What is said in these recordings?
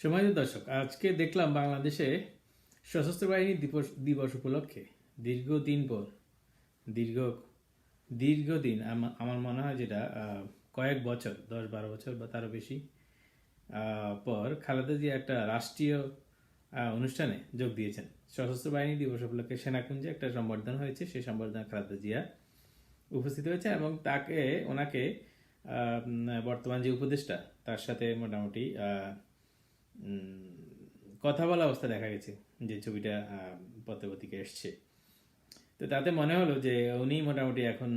সম্মানিত দর্শক, আজকে দেখলাম বাংলাদেশে সশস্ত্র বাহিনী দিবস উপলক্ষে দীর্ঘদিন পর দীর্ঘ দীর্ঘদিন আমার মনে হয় যেটা কয়েক বছর 10-12 বছর বা তারও বেশি পর খালেদা জিয়া একটা রাষ্ট্রীয় অনুষ্ঠানে যোগ দিয়েছেন। সশস্ত্র বাহিনী দিবস উপলক্ষে সেনাকুঞ্জে একটা সম্বর্ধনা হয়েছে। সেই সম্বর্ধনা খালেদা জিয়া উপস্থিত হয়েছে এবং ওনাকে বর্তমান যে উপদেষ্টা তার সাথে মোটামুটি কথা বলা অবস্থা দেখা গেছে, যে ছবিটা পত্রপত্রিকা এসছে। তো তাতে মনে হলো যে উনি মোটামুটি এখন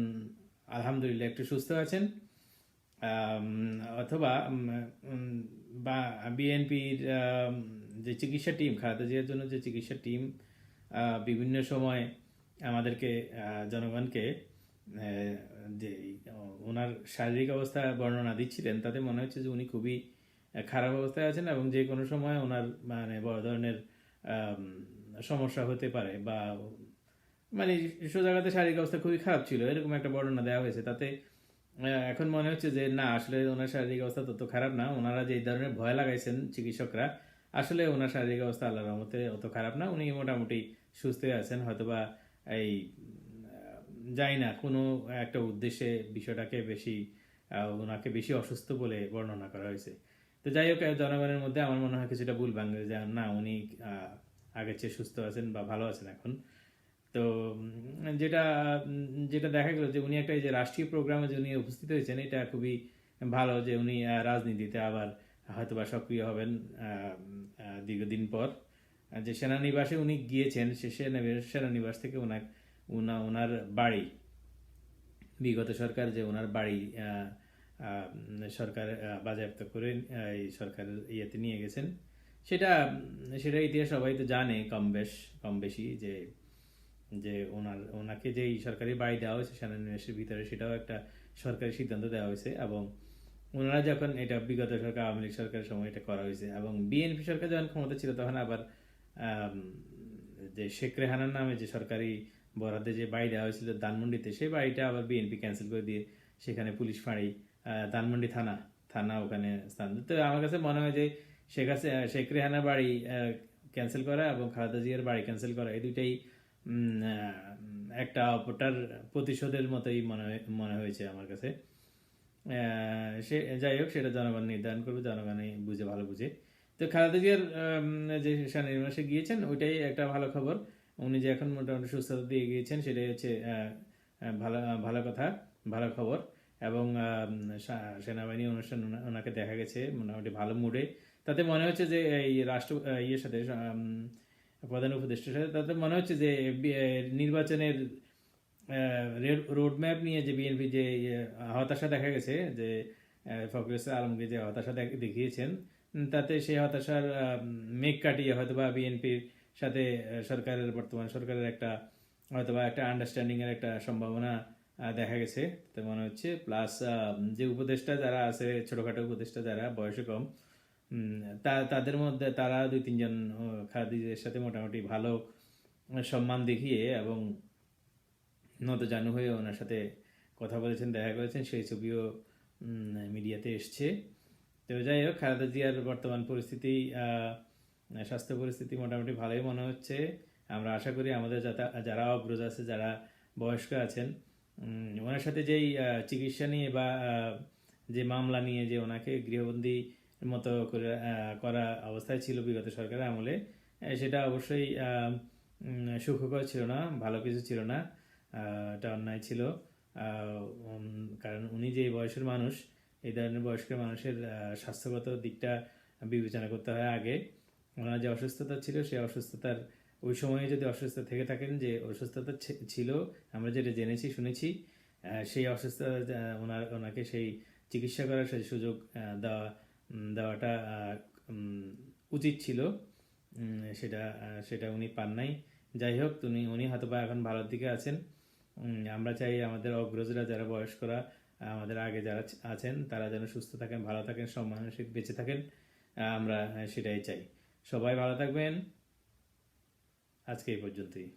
আলহামদুলিল্লাহ একটু সুস্থ আছেন, অথবা বা বিএনপির যে চিকিৎসা টিম, খালেদা জিয়ার জন্য যে চিকিৎসা টিম বিভিন্ন সময় আমাদেরকে জনগণকে যে ওনার শারীরিক অবস্থা বর্ণনা দিচ্ছিলেন, তাতে মনে হচ্ছে যে উনি খুবই খারাপ অবস্থায় আছেন এবং যে কোনো সময় ওনার বড় ধরনের সমস্যা হতে পারে, বা সোজা কথায় শারীরিক অবস্থা খুবই খারাপ ছিল, এরকম একটা বর্ণনা দেওয়া হয়েছে। তাতে এখন মনে হচ্ছে যে না, আসলে ওনার শারীরিক অবস্থা তত খারাপ না। ওনারা যে ধরনের ভয় লাগাইছেন চিকিৎসকরা, আসলে ওনার শারীরিক অবস্থা আল্লাহর রহমতে অত খারাপ না। উনি মোটামুটি সুস্থ আছেন। হয়তোবা এই যাই না, কোনো একটা উদ্দেশ্যে বিষয়টাকে ওনাকে বেশি অসুস্থ বলে বর্ণনা করা হয়েছে। তো যাই হোক, জনগণের মধ্যে আমার মনে হয় কিছুটা ভুল ভাঙবে যে না, উনি আগের চেয়ে সুস্থ আছেন বা ভালো আছেন এখন। তো যেটা যেটা দেখা গেল যে উনি একটা এই যে রাষ্ট্রীয় প্রোগ্রামে যে উনি উপস্থিত হয়েছেন, এটা খুবই ভালো যে উনি রাজনীতিতে আবার হয়তোবা সক্রিয় হবেন দীর্ঘদিন পর। যে সেনানিবাসে উনি গিয়েছেন, সে সেনানিবাস থেকে ওনার বাড়ি, বিগত সরকার যে ওনার বাড়ি সরকার বাজেয়াপ্ত করে এই সরকারের ইয়েতে নিয়ে গেছেন, সেটা ইতিহাস সবাই তো জানে কম বেশি, যে যে ওনাকে যে সরকারি বাড়ি দেওয়া হয়েছে সেনানিবাসের ভিতরে, সেটাও একটা সরকারি সিদ্ধান্ত দেওয়া হয়েছে। এবং ওনারা যখন এটা বিগত সরকার, আওয়ামী লীগ সরকারের সময় এটা করা হয়েছে, এবং বিএনপি সরকার যখন ক্ষমতা ছিল তখন আবার যে শেখ রেহানার নামে যে সরকারি বরাদ্দে যে বাড়ি দেওয়া হয়েছিল ধানমন্ডিতে, সেই বাড়িটা আবার বিএনপি ক্যান্সেল করে দিয়ে সেখানে পুলিশ ফাঁড়ি, ধানমন্ডি থানা ওখানে স্থান। তো আমার কাছে মনে হয় যে শেখ রেহানার বাড়ি ক্যান্সেল করা এবং খালেদা জিয়ার বাড়ি ক্যান্সেল করা, এই দুইটাই একটা অপরটার প্রতিশোধের মতোই মনে হয়েছে আমার কাছে। সে যাই হোক, সেটা জনগণ নির্ধারণ করবে, জনগণই ভালো বুঝে। তো খালেদা জিয়ার যে সেনানিবাসে গিয়েছেন, ওইটাই একটা ভালো খবর। উনি যে এখন মোটামুটি সুস্থতা দিয়ে গিয়েছেন, সেটাই হচ্ছে ভালো ভালো কথা, ভালো খবর। এবং সেনাবাহিনী অনুষ্ঠান ওনাকে দেখা গেছে মোটামুটি ভালো মুডে। তাতে মনে হচ্ছে যে এই রাষ্ট্র ইয়ের সাথে প্রধান উপদেষ্টার সাথে তাতে মনে হচ্ছে যে নির্বাচনের রোডম্যাপ নিয়ে যে বিএনপি যে হতাশা দেখা গেছে, যে ফখরুল ইসলাম আলমগীর যে হতাশা দেখিয়েছেন, তাতে সেই হতাশার মেঘ কাটিয়ে হয়তোবা বিএনপির সাথে বর্তমান সরকারের একটা হয়তোবা একটা আন্ডারস্ট্যান্ডিং এর একটা সম্ভাবনা দেখা গেছে, তো মনে হচ্ছে। প্লাস যে উপদেষ্টা যারা আছে, ছোটখাটো উপদেষ্টা যারা বয়সে কম, তাদের মধ্যে তারা 2-3 জন খাদিজের সাথে মোটামুটি ভালো সম্মান দেখিয়ে এবং নতজানু হয়ে ওনার সাথে কথা বলেছেন, দেখা করেছেন, সেই ছবিও মিডিয়াতে এসছে। তো যাই হোক, খালেদা জিয়ার বর্তমান পরিস্থিতি, স্বাস্থ্য পরিস্থিতি মোটামুটি ভালোই মনে হচ্ছে। আমরা আশা করি আমাদের যারা অগ্রজ আছে, যারা বয়স্ক আছেন, ওনার সাথে যেই চিকিৎসা নিয়ে বা যে মামলা নিয়ে যে ওনাকে গৃহবন্দী মতো করা অবস্থায় ছিল বিগত সরকারের আমলে, সেটা অবশ্যই সুখকর ছিল না, ভালো কিছু ছিল না, এটা অন্যায় ছিল। কারণ উনি যে বয়সের মানুষ, এই ধরনের বয়স্ক মানুষের স্বাস্থ্যগত দিকটা বিবেচনা করতে হয় আগে। ওনার যে অসুস্থতা ছিল, সেই অসুস্থতার ওই সময়ে যদি অসুস্থ থেকে থাকেন, যে অসুস্থতা ছিল আমরা যেটা জেনেছি শুনেছি, সেই অসুস্থতা ওনাকে সেই চিকিৎসা করার সেই সুযোগ দেওয়াটা উচিত ছিল, সেটা উনি পান নাই। যাই হোক, উনি হয়তোবা এখন ভালোর দিকে আছেন। আমরা চাই আমাদের অগ্রজরা, যারা বয়স্করা আমাদের আগে যারা আছেন, তারা যেন সুস্থ থাকেন, ভালো থাকেন, সম্মানের সাথে বেঁচে থাকেন। আমরা সেটাই চাই। সবাই ভালো থাকবেন। আজকে এই পর্যন্তই।